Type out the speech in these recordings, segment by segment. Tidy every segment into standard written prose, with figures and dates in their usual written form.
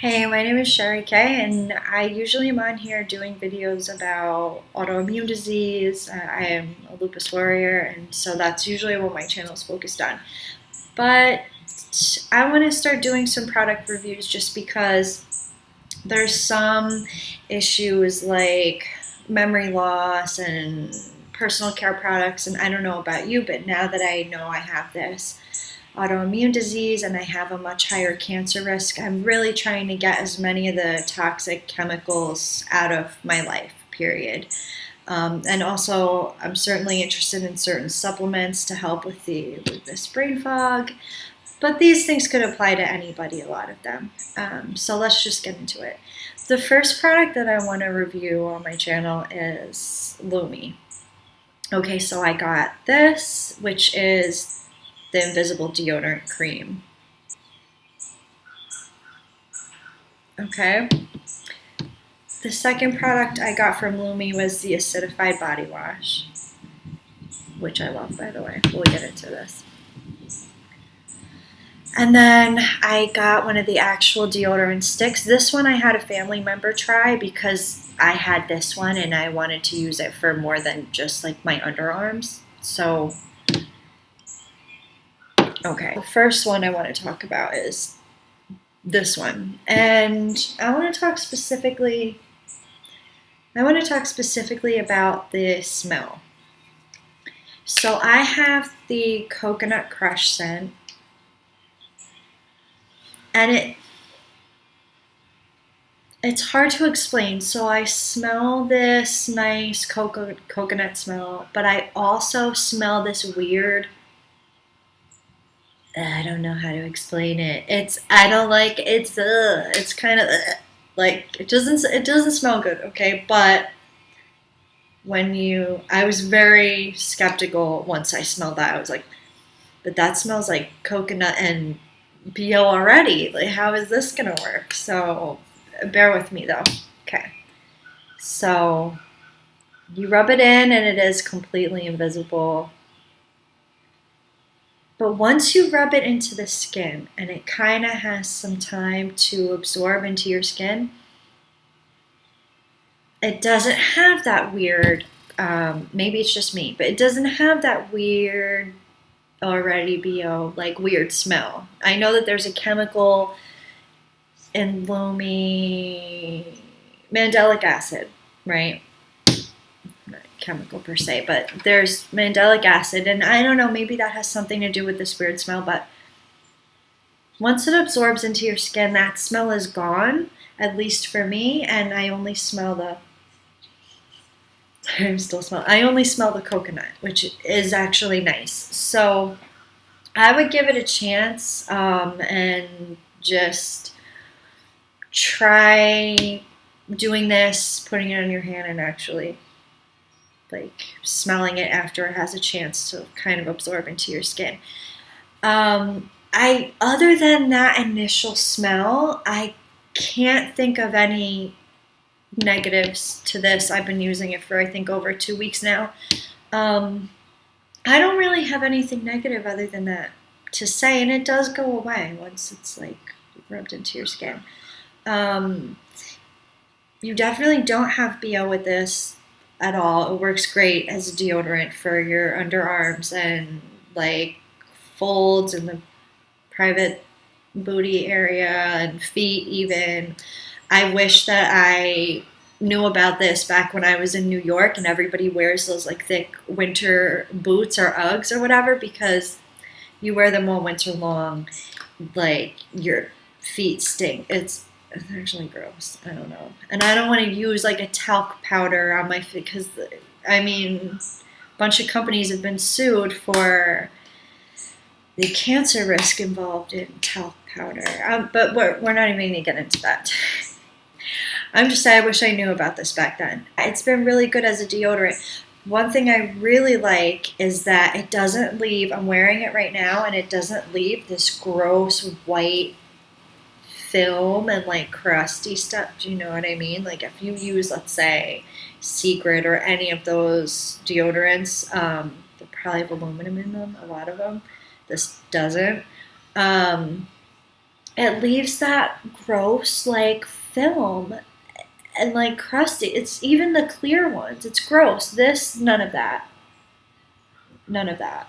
Hey, my name is Sherry Kay, and I usually am on here doing videos about autoimmune disease. I am a lupus warrior, and so that's usually what my channel is focused on. But I want to start doing some product reviews just because there's some issues like memory loss and personal care products, and I don't know about you, but now that I know I have this autoimmune disease and I have a much higher cancer risk, I'm really trying to get as many of the toxic chemicals out of my life, period. And also, I'm certainly interested in certain supplements to help with the lupus brain fog. But these things could apply to anybody, a lot of them. So let's just get into it. The first product that I want to review on my channel is Lumi. Okay, so I got this, which is the invisible deodorant cream. Okay. The second product I got from Lumi was the Acidified body wash, which I love, by the way. We'll get into this. And then I got one of the actual deodorant sticks. This one I had a family member try because I had this one and I wanted to use it for more than just like my underarms. So, okay. The first one I want to talk about is this one. And I want to talk specifically about the smell. So I have the coconut crush scent, and it's hard to explain. So I smell this nice coconut smell, but I also smell this weird. I don't know how to explain it. I don't like it's kind of like it doesn't smell good, okay? But I was very skeptical once I smelled that. I was like, but that smells like coconut and BO already. Like, how is this gonna work? So bear with me though. Okay. So you rub it in and it is completely invisible. But once you rub it into the skin and it kind of has some time to absorb into your skin, it doesn't have that weird, maybe it's just me, but it doesn't have that weird, already BO, like weird smell. I know that there's a chemical in Lumi, mandelic acid, right? Not chemical per se, but there's mandelic acid, and I don't know, maybe that has something to do with this weird smell, but once it absorbs into your skin, that smell is gone, at least for me, and I only smell the coconut, which is actually nice. So I would give it a chance, and just try doing this, putting it on your hand and actually like smelling it after it has a chance to kind of absorb into your skin. Other than that initial smell, I can't think of any negatives to this. I've been using it for I think over 2 weeks now. I don't really have anything negative other than that to say, and it does go away once it's like rubbed into your skin. You definitely don't have BO with this at all. It works great as a deodorant for your underarms and like folds in the private booty area and feet even. I wish that I knew about this back when I was in New York and everybody wears those like thick winter boots or Uggs or whatever, because you wear them all winter long, like your feet stink. It's actually gross. I don't know. And I don't want to use like a talc powder on my feet because, I mean, a bunch of companies have been sued for the cancer risk involved in talc powder. But we're not even going to get into that. I'm just saying I wish I knew about this back then. It's been really good as a deodorant. One thing I really like is that it doesn't leave, I'm wearing it right now, and it doesn't leave this gross white film and like crusty stuff. Do you know what I mean? Like if you use, let's say, Secret or any of those deodorants, they probably have aluminum in them, a lot of them. This doesn't. it leaves that gross like film and like crusty. It's even the clear ones. It's gross. This, none of that. None of that.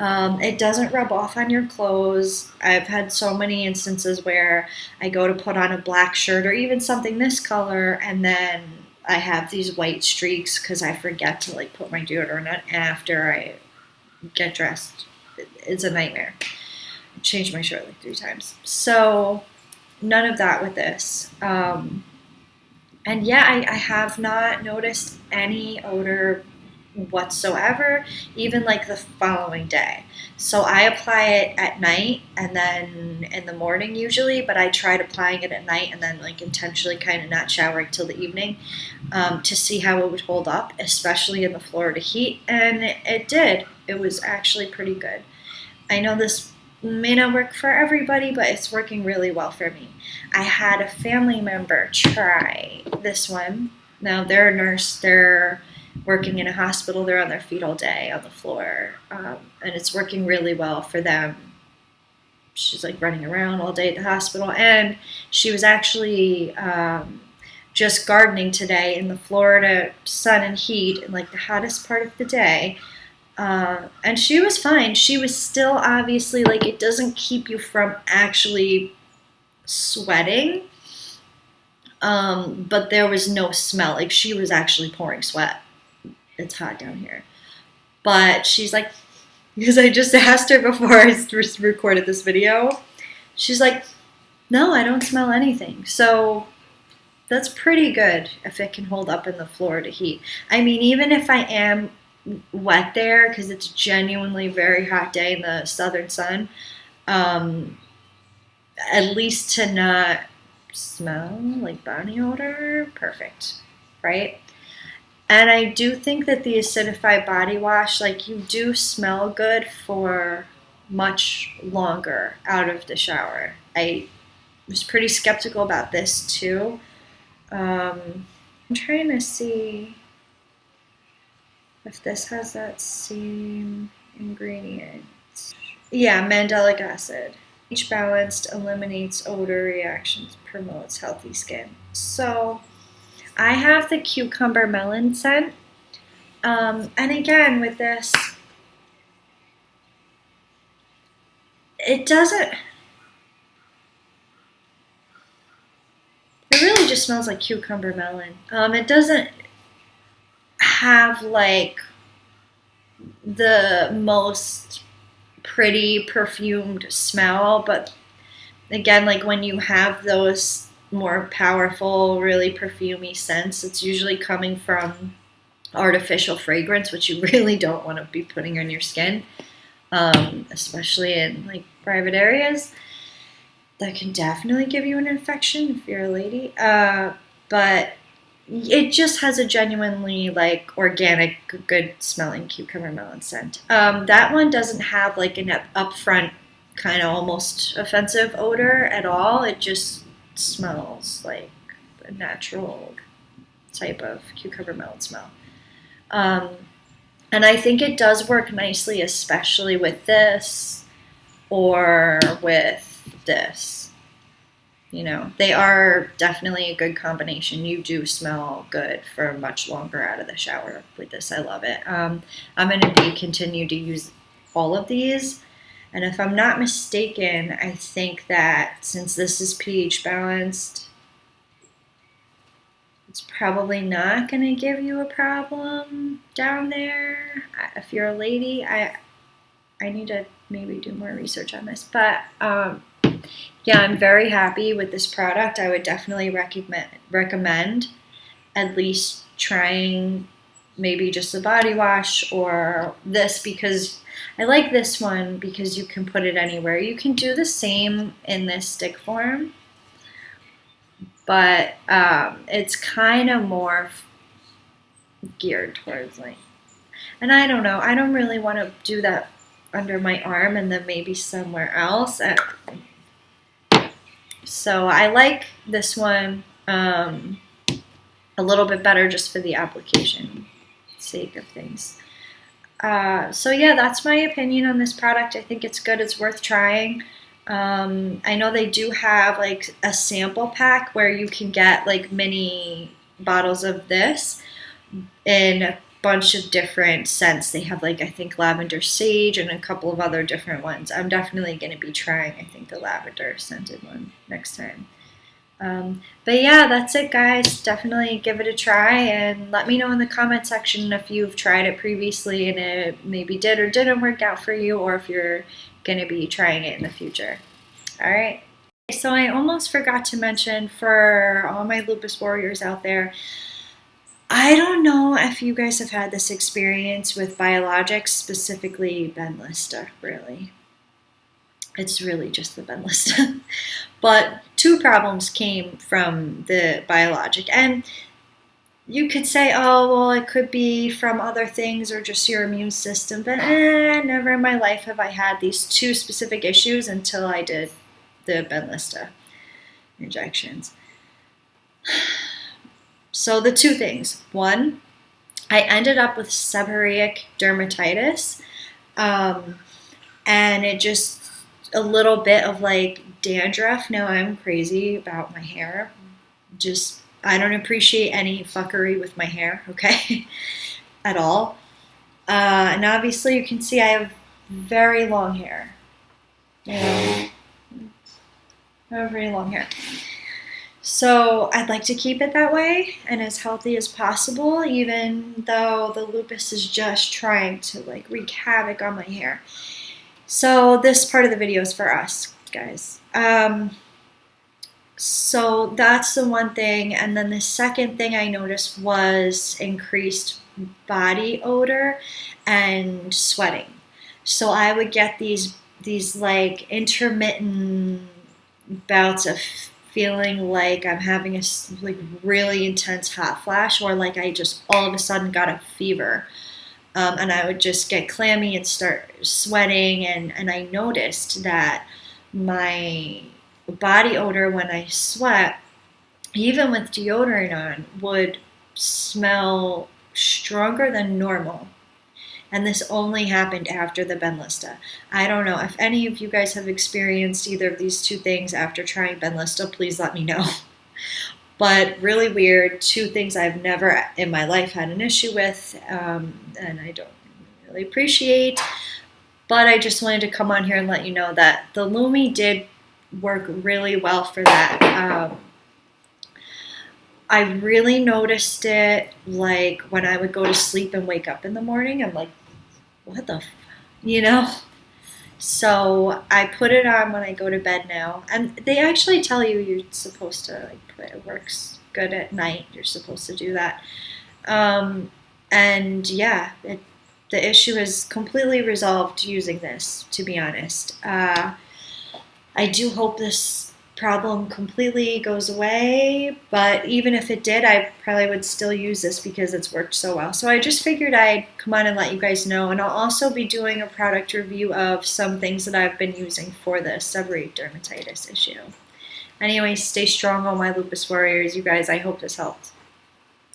It doesn't rub off on your clothes. I've had so many instances where I go to put on a black shirt or even something this color, and then I have these white streaks because I forget to like put my deodorant on after I get dressed. It's a nightmare. I changed my shirt like 3 times. So none of that with this. And yeah, I have not noticed any odor whatsoever, even like the following day. So I apply it at night and then in the morning usually, but I tried applying it at night and then like intentionally kind of not showering till the evening to see how it would hold up, especially in the Florida heat. And it did. It was actually pretty good. I know this may not work for everybody, but it's working really well for me. I had a family member try this one. Now they're a nurse, they're working in a hospital, they're on their feet all day on the floor, and it's working really well for them. She's like running around all day at the hospital, and she was actually just gardening today in the Florida sun and heat, in like the hottest part of the day. And she was fine. She was still obviously like, it doesn't keep you from actually sweating, but there was no smell. Like she was actually pouring sweat. It's hot down here. But she's like, because I just asked her before I recorded this video, she's like, no, I don't smell anything. So that's pretty good if it can hold up in the Florida heat. I mean, even if I am wet there because it's genuinely very hot day in the southern sun, at least to not smell like body odor, perfect, right? And I do think that the acidified body wash, like you do smell good for much longer out of the shower. I was pretty skeptical about this too. I'm trying to see if this has that same ingredient. Yeah, mandelic acid. pH balanced, eliminates odor reactions, promotes healthy skin. So I have the cucumber melon scent. And again, with this, it doesn't, it really just smells like cucumber melon. It doesn't have like the most pretty perfumed smell, but again, like when you have those more powerful, really perfumey scents, it's usually coming from artificial fragrance, which you really don't want to be putting on your skin, especially in like private areas. That can definitely give you an infection if you're a lady. But it just has a genuinely like organic, good smelling cucumber melon scent. That one doesn't have like an upfront kind of almost offensive odor at all. It just smells like a natural type of cucumber melon smell. And I think it does work nicely, especially with this or with this. You know, they are definitely a good combination. You do smell good for much longer out of the shower with this. I love it. I'm going to continue to use all of these. And if I'm not mistaken, I think that since this is pH balanced, it's probably not going to give you a problem down there. If you're a lady, I need to maybe do more research on this. But yeah, I'm very happy with this product. I would definitely recommend at least trying maybe just a body wash or this, because I like this one because you can put it anywhere. You can do the same in this stick form, but it's kind of more geared towards like, and I don't know, I don't really want to do that under my arm and then maybe somewhere else. So I like this one a little bit better just for the application sake of things. So yeah, that's my opinion on this product. I think it's good. It's worth trying. I know they do have like a sample pack where you can get like mini bottles of this in a bunch of different scents. They have like, I think, lavender sage and a couple of other different ones. I'm definitely going to be trying, I think, the lavender scented one next time. But yeah, that's it, guys. Definitely give it a try and let me know in the comment section if you've tried it previously and it maybe did or didn't work out for you, or if you're going to be trying it in the future. All right. So I almost forgot to mention, for all my lupus warriors out there, I don't know if you guys have had this experience with biologics, specifically Benlysta, really. It's really just the Benlysta. But 2 problems came from the biologic. And you could say, oh, well, it could be from other things or just your immune system. But never in my life have I had these 2 specific issues until I did the Benlysta injections. So the 2 things. 1, I ended up with seborrheic dermatitis. And it just, a little bit of like dandruff. Now I'm crazy about my hair. Just, I don't appreciate any fuckery with my hair, okay? At all. And obviously you can see I have very long hair. You know, I have very long hair. So I'd like to keep it that way and as healthy as possible, even though the lupus is just trying to like wreak havoc on my hair. So this part of the video is for us, guys. So that's the one thing. And then the second thing I noticed was increased body odor and sweating. So I would get these like intermittent bouts of feeling like I'm having a like really intense hot flash, or like I just all of a sudden got a fever. And I would just get clammy and start sweating, and I noticed that my body odor when I sweat, even with deodorant on, would smell stronger than normal. And this only happened after the Benlysta. I don't know if any of you guys have experienced either of these 2 things after trying Benlysta. Please let me know. But really weird, 2 things I've never in my life had an issue with, and I don't really appreciate. But I just wanted to come on here and let you know that the Lumi did work really well for that. I really noticed it like when I would go to sleep and wake up in the morning. I'm like, what the you know? So I put it on when I go to bed now. And they actually tell you you're supposed to, like, put it works good at night. You're supposed to do that. And yeah, the issue is completely resolved using this, to be honest. I do hope this problem completely goes away, but even if it did, I probably would still use this because it's worked so well. So I just figured I'd come on and let you guys know, and I'll also be doing a product review of some things that I've been using for the seborrheic dermatitis issue. Anyway, stay strong, all my lupus warriors. You guys, I hope this helped.